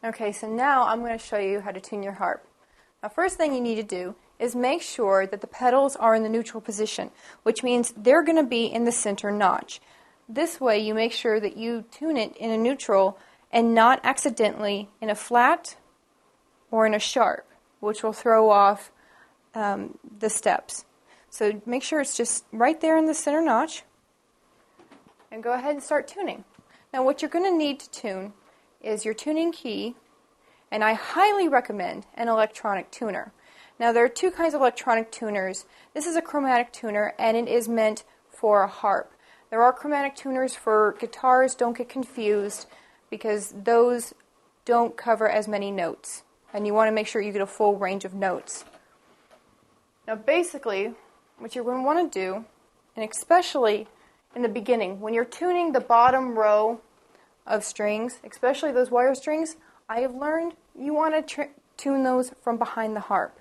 Okay, so now I'm going to show you how to tune your harp. Now, first thing you need to do is make sure that the pedals are in the neutral position, which means they're going to be in the center notch. This way you make sure that you tune it in a neutral and not accidentally in a flat or in a sharp, which will throw off the steps. So make sure it's just right there in the center notch and go ahead and start tuning. Now what you're going to need to tune is your tuning key, and I highly recommend an electronic tuner. Now there are two kinds of electronic tuners. This is a chromatic tuner and it is meant for a harp. There are chromatic tuners for guitars. Don't get confused because those don't cover as many notes and you want to make sure you get a full range of notes. Now basically what you're going to want to do, and especially in the beginning when you're tuning the bottom row of strings, especially those wire strings, I have learned you want to tune those from behind the harp.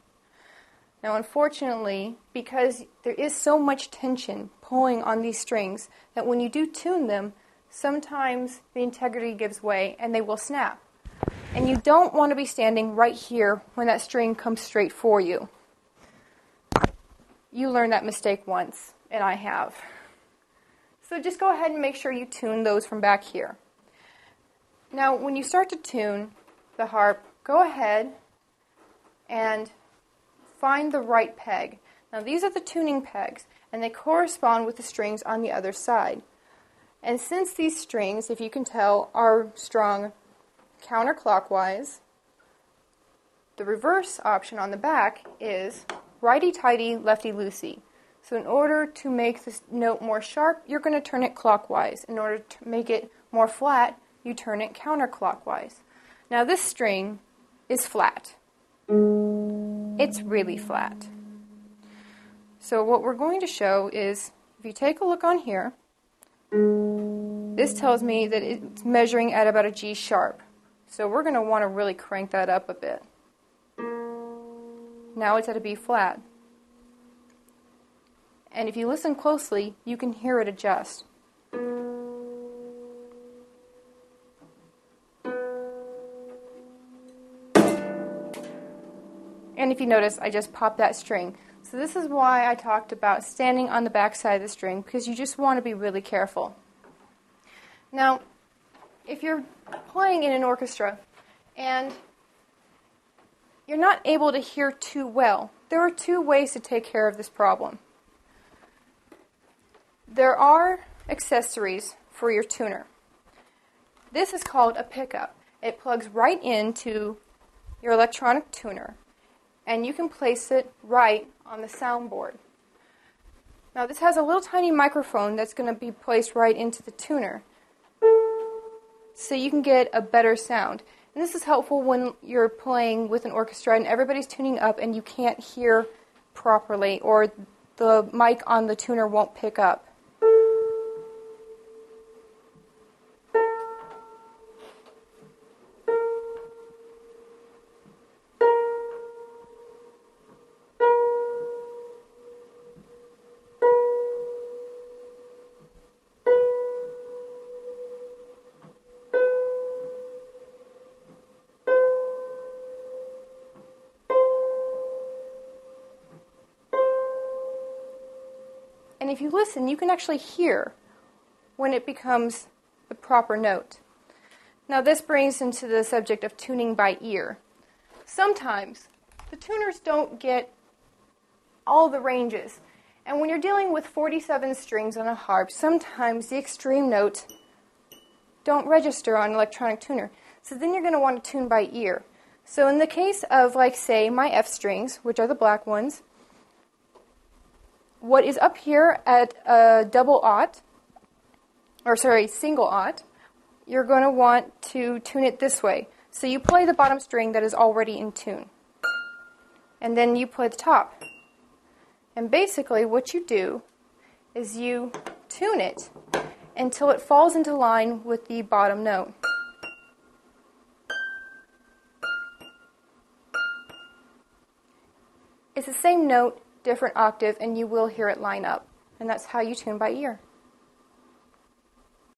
Now unfortunately, because there is so much tension pulling on these strings that when you do tune them, sometimes the integrity gives way and they will snap. And you don't want to be standing right here when that string comes straight for you. You learned that mistake once, and I have. So just go ahead and make sure you tune those from back here. Now when you start to tune the harp, go ahead and find the right peg. Now these are the tuning pegs, and they correspond with the strings on the other side. And since these strings, if you can tell, are strung counterclockwise, the reverse option on the back is righty-tighty, lefty-loosey. So in order to make this note more sharp, you're going to turn it clockwise. In order to make it more flat, you turn it counterclockwise. Now this string is flat. It's really flat. So what we're going to show is, if you take a look on here, this tells me that it's measuring at about a G sharp. So we're going to want to really crank that up a bit. Now it's at a B flat. And if you listen closely, you can hear it adjust. And if you notice, I just popped that string. So this is why I talked about standing on the back side of the string, because you just want to be really careful. Now, if you're playing in an orchestra and you're not able to hear too well, there are two ways to take care of this problem. There are accessories for your tuner. This is called a pickup. It plugs right into your electronic tuner, and you can place it right on the soundboard. Now this has a little tiny microphone that's going to be placed right into the tuner, so you can get a better sound. And this is helpful when you're playing with an orchestra and everybody's tuning up and you can't hear properly, or the mic on the tuner won't pick up. And if you listen, you can actually hear when it becomes the proper note. Now this brings into the subject of tuning by ear. Sometimes the tuners don't get all the ranges. And when you're dealing with 47 strings on a harp, sometimes the extreme notes don't register on an electronic tuner. So then you're going to want to tune by ear. So in the case of, like, say, my F strings, which are the black ones, what is up here at a single aught, you're going to want to tune it this way. So you play the bottom string that is already in tune. And then you play the top. And basically what you do is you tune it until it falls into line with the bottom note. It's the same note, different octave, and you will hear it line up. And that's how you tune by ear.